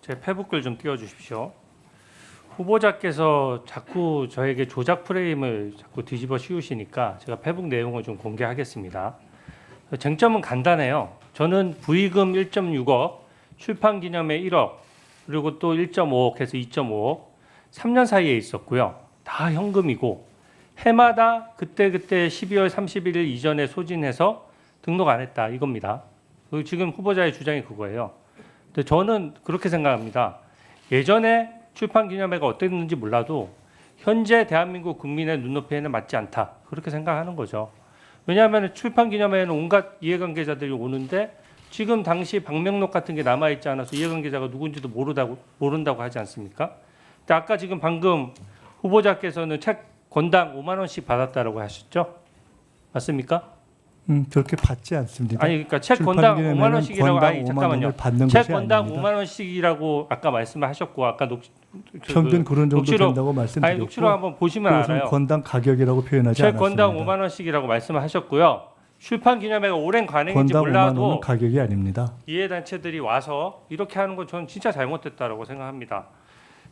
제 페북글 좀 띄워주십시오. 후보자께서 자꾸 저에게 조작 프레임을 자꾸 뒤집어 씌우시니까 제가 페북 내용을 좀 공개하겠습니다. 쟁점은 간단해요. 저는 부의금 1.6억, 출판 기념회 1억, 그리고 또 1.5억 해서 2.5억, 3년 사이에 있었고요. 다 현금이고 해마다 그때 12월 31일 이전에 소진해서 등록 안 했다 이겁니다. 지금 후보자의 주장이 그거예요. 근데 저는 그렇게 생각합니다. 예전에 출판 기념회가 어땠는지 몰라도 현재 대한민국 국민의 눈높이에는 맞지 않다. 그렇게 생각하는 거죠. 왜냐하면 출판 기념회에는 온갖 이해관계자들이 오는데 지금 당시 방명록 같은 게 남아있지 않아서 이해관계자가 누군지도 모른다고 하지 않습니까? 근데 아까 지금 방금 후보자께서는 책 권당 5만 원씩 받았다라고 하셨죠? 맞습니까? 그렇게 받지 않습니다. 아니 그러니까 책 권당 5만 원씩이라고 잠깐만요. 책 권당 5만 원씩이라고 아까 말씀하셨고 아까 평균 그런 정도 된다고 말씀드렸고 아니 녹취록 한번 보시면 알아요. 권당 가격이라고 표현하지 책 않았습니다. 권당 5만 원씩이라고 말씀하셨고요. 출판 기념회가 오랜 관행인지 권당 5만 몰라도 원은 가격이 아닙니다. 이해 단체들이 와서 이렇게 하는 건 저는 진짜 잘못됐다라고 생각합니다.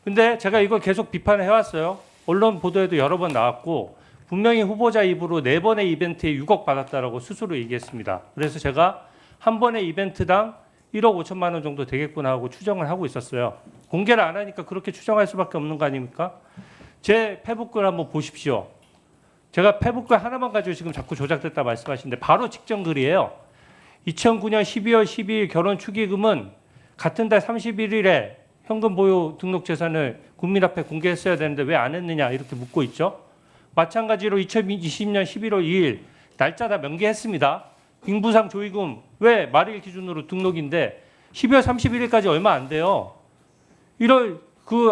근데 제가 이걸 계속 비판해 왔어요. 언론 보도에도 여러 번 나왔고 분명히 후보자 입으로 4번의 이벤트에 6억 받았다라고 스스로 얘기했습니다. 그래서 제가 한 번의 이벤트당 1억 5천만 원 정도 되겠구나 하고 추정을 하고 있었어요. 공개를 안 하니까 그렇게 추정할 수밖에 없는 거 아닙니까? 제 페북글 한번 보십시오. 제가 페북글 하나만 가지고 지금 자꾸 조작됐다 말씀하시는데 바로 직전 글이에요. 2009년 12월 12일 결혼 축의금은 같은 달 31일에 현금 보유 등록 재산을 국민 앞에 공개했어야 되는데 왜 안 했느냐 이렇게 묻고 있죠. 마찬가지로 2020년 11월 2일 날짜 다 명기했습니다. 빙부상 조의금 왜 말일 기준으로 등록인데 12월 31일까지 얼마 안 돼요. 1월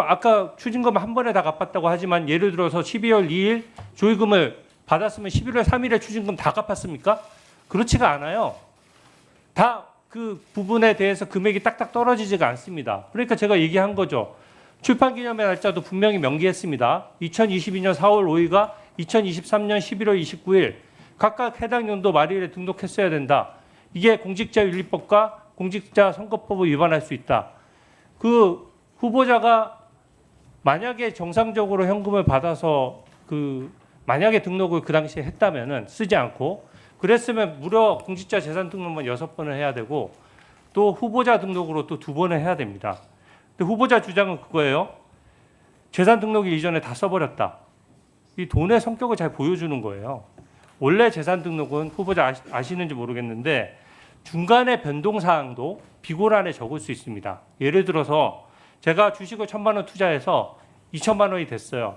아까 추징금 한 번에 다 갚았다고 하지만 예를 들어서 12월 2일 조의금을 받았으면 11월 3일에 추징금 다 갚았습니까? 그렇지가 않아요. 다 그 부분에 대해서 금액이 딱딱 떨어지지가 않습니다. 그러니까 제가 얘기한 거죠. 출판기념회 날짜도 분명히 명기했습니다. 2022년 4월 5일과 2023년 11월 29일 각각 해당 연도 말일에 등록했어야 된다. 이게 공직자윤리법과 공직자선거법을 위반할 수 있다. 그 후보자가 만약에 정상적으로 현금을 받아서 만약에 등록을 그 당시에 했다면은 쓰지 않고 그랬으면 무려 공직자 재산 등록만 6번을 해야 되고 또 후보자 등록으로 또 2번을 해야 됩니다. 근데 후보자 주장은 그거예요. 재산 등록일 이전에 다 써버렸다. 이 돈의 성격을 잘 보여주는 거예요. 원래 재산 등록은 후보자 아시는지 모르겠는데 중간에 변동사항도 비고란에 적을 수 있습니다. 예를 들어서 제가 주식을 1,000만 원 투자해서 2천만 원이 됐어요.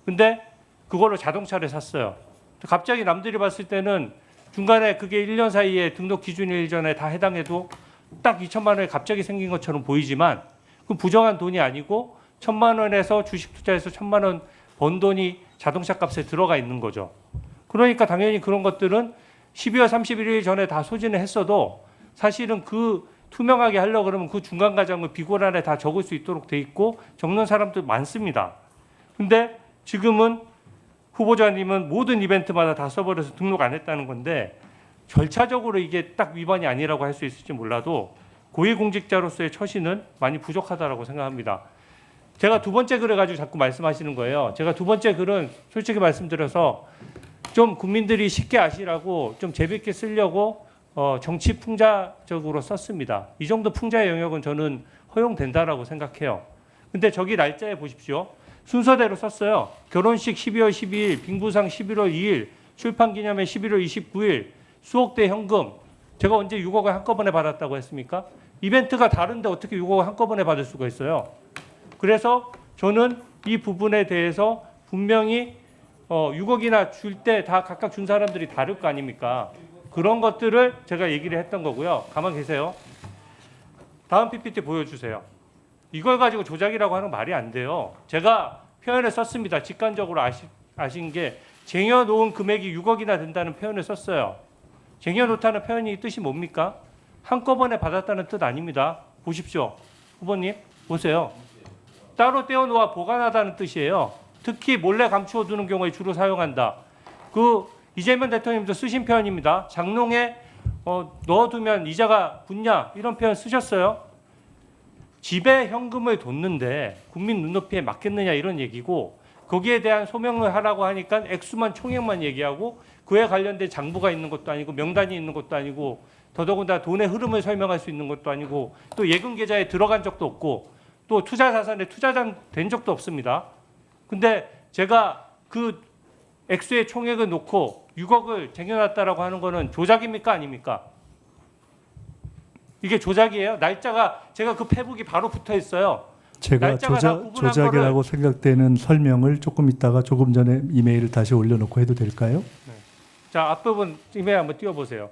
근데 그걸로 자동차를 샀어요. 갑자기 남들이 봤을 때는 중간에 그게 1년 사이에 등록 기준일 전에 다 해당해도 딱 2천만 원이 갑자기 생긴 것처럼 보이지만 그 부정한 돈이 아니고 1,000만 원에서 주식 투자해서 1,000만 원 번 돈이 자동차 값에 들어가 있는 거죠. 그러니까 당연히 그런 것들은 12월 31일 전에 다 소진을 했어도 사실은 그 투명하게 하려고 그러면 그 중간 과정을 비고란에 다 적을 수 있도록 돼 있고 적는 사람들 많습니다. 근데 지금은 후보자님은 모든 이벤트마다 다 써버려서 등록 안 했다는 건데 절차적으로 이게 딱 위반이 아니라고 할 수 있을지 몰라도 고위공직자로서의 처신은 많이 부족하다라고 생각합니다. 제가 두 번째 글을 가지고 자꾸 말씀하시는 거예요. 제가 두 번째 글은 솔직히 말씀드려서 좀 국민들이 쉽게 아시라고 좀 재밌게 쓰려고 정치 풍자적으로 썼습니다. 이 정도 풍자의 영역은 저는 허용된다라고 생각해요. 근데 저기 날짜에 보십시오. 순서대로 썼어요. 결혼식 12월 12일, 빙부상 11월 2일, 출판기념회 11월 29일, 수억대 현금. 제가 언제 6억을 한꺼번에 받았다고 했습니까? 이벤트가 다른데 어떻게 6억을 한꺼번에 받을 수가 있어요? 그래서 저는 이 부분에 대해서 분명히 6억이나 줄 때 다 각각 준 사람들이 다를 거 아닙니까? 그런 것들을 제가 얘기를 했던 거고요. 가만 계세요. 다음 PPT 보여주세요. 이걸 가지고 조작이라고 하는 말이 안 돼요. 제가 표현을 썼습니다. 직관적으로 아신 게 쟁여놓은 금액이 6억이나 된다는 표현을 썼어요. 쟁여놓다는 표현이 뜻이 뭡니까? 한꺼번에 받았다는 뜻 아닙니다. 보십시오. 후보님 보세요. 따로 떼어놓아 보관하다는 뜻이에요. 특히 몰래 감추어두는 경우에 주로 사용한다. 이재명 대통령님도 쓰신 표현입니다. 장롱에 넣어두면 이자가 붙냐 이런 표현 쓰셨어요. 집에 현금을 뒀는데 국민 눈높이에 맞겠느냐 이런 얘기고 거기에 대한 소명을 하라고 하니까 액수만 총액만 얘기하고 그에 관련된 장부가 있는 것도 아니고 명단이 있는 것도 아니고 더더군다나 돈의 흐름을 설명할 수 있는 것도 아니고 또 예금 계좌에 들어간 적도 없고 또 투자 자산에 투자된 적도 없습니다. 근데 제가 그 액수의 총액을 놓고 6억을 쟁여놨다라고 하는 거는 조작입니까 아닙니까? 이게 조작이에요? 날짜가 제가 그 페북이 바로 붙어 있어요. 제가 날짜가 다 구분한 조작이라고 생각되는 설명을 조금 있다가 조금 전에 이메일을 다시 올려놓고 해도 될까요? 자, 앞부분 이메일 한번 띄워보세요.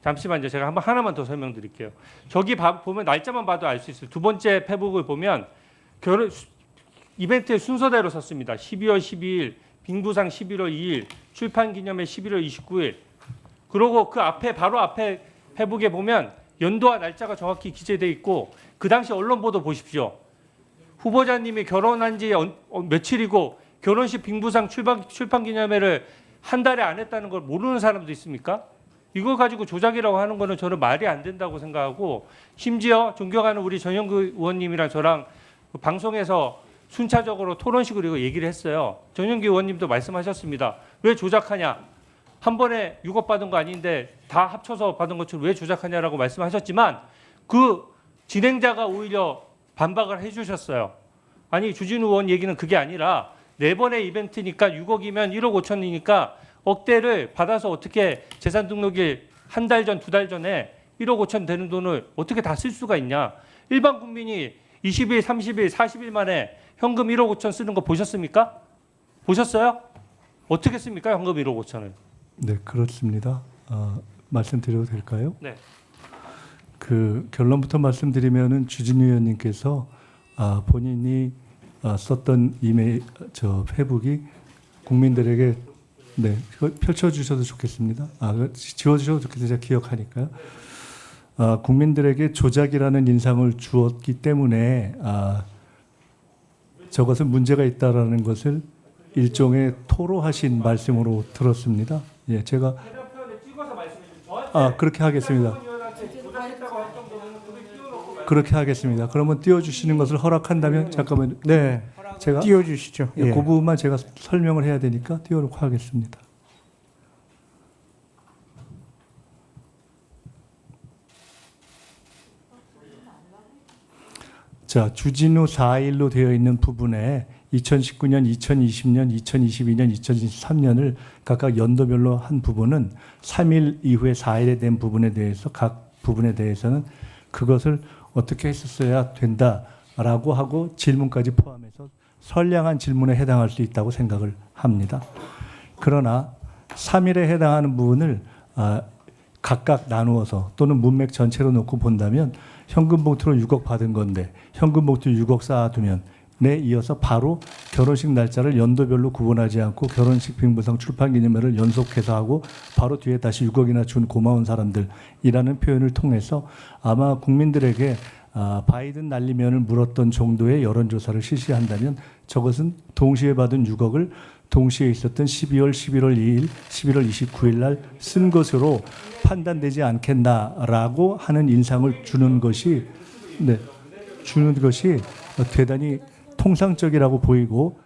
잠시만요. 제가 한번 하나만 더 설명드릴게요. 저기 보면 날짜만 봐도 알 수 있어요. 두 번째 페북을 보면 결혼 이벤트의 순서대로 썼습니다. 12월 12일, 빙부상 11월 2일, 출판 기념회 11월 29일. 그리고 그 앞에 바로 앞에 페북에 보면 연도와 날짜가 정확히 기재돼 있고 그 당시 언론 보도 보십시오. 후보자님이 결혼한 지 며칠이고 결혼식 빙부상 출판 기념회를 한 달에 안 했다는 걸 모르는 사람도 있습니까? 이거 가지고 조작이라고 하는 거는 저는 말이 안 된다고 생각하고 심지어 존경하는 우리 전영구 의원님이랑 저랑 방송에서 순차적으로 토론식으로 이거 얘기를 했어요. 전영구 의원님도 말씀하셨습니다. 왜 조작하냐? 한 번에 6억 받은 거 아닌데 다 합쳐서 받은 것처럼 왜 조작하냐라고 말씀하셨지만 그 진행자가 오히려 반박을 해주셨어요. 아니 주진우 의원 얘기는 그게 아니라 네 번의 이벤트니까 6억이면 1억 5천이니까 억대를 받아서 어떻게 재산 등록일 한 달 전, 두 달 전에 1억 5천 되는 돈을 어떻게 다 쓸 수가 있냐. 일반 국민이 20일, 30일, 40일 만에 현금 1억 5천 쓰는 거 보셨습니까? 보셨어요? 어떻게 씁니까? 현금 1억 5천을. 네, 그렇습니다. 말씀드려도 될까요? 네. 그 결론부터 말씀드리면은 주진우 의원님께서 본인이 썼던 이메일 페북이 국민들에게 네 펼쳐주셔도 좋겠습니다. 지워주셔도 좋겠어요. 제가 기억하니까요. 국민들에게 조작이라는 인상을 주었기 때문에 저것은 문제가 있다라는 것을 일종의 토로하신 말씀으로 들었습니다. 예, 제가 그렇게 하겠습니다. 그렇게 하겠습니다. 그러면 띄워주시는 것을 허락한다면 잠깐만. 네, 제가 띄워주시죠. 예, 그 부분만 제가 설명을 해야 되니까 띄워놓고 하겠습니다. 자, 주진우 4일로 되어 있는 부분에 2019년, 2020년, 2022년, 2023년을 각각 연도별로 한 부분은 3일 이후에 4일에 된 부분에 대해서 각 부분에 대해서는 그것을 어떻게 했었어야 된다라고 하고 질문까지 포함해서 선량한 질문에 해당할 수 있다고 생각을 합니다. 그러나 3일에 해당하는 부분을 각각 나누어서 또는 문맥 전체로 놓고 본다면 현금 봉투로 6억 받은 건데 현금 봉투 6억 쌓아두면 내 이어서 바로 결혼식 날짜를 연도별로 구분하지 않고 결혼식 빙부상 출판 기념회를 연속해서 하고 바로 뒤에 다시 6억이나 준 고마운 사람들이라는 표현을 통해서 아마 국민들에게 바이든 날리면을 물었던 정도의 여론조사를 실시한다면 저것은 동시에 받은 6억을 동시에 있었던 12월 11월 2일, 11월 29일 날 쓴 것으로 판단되지 않겠나라고 하는 인상을 주는 것이 대단히 통상적이라고 보이고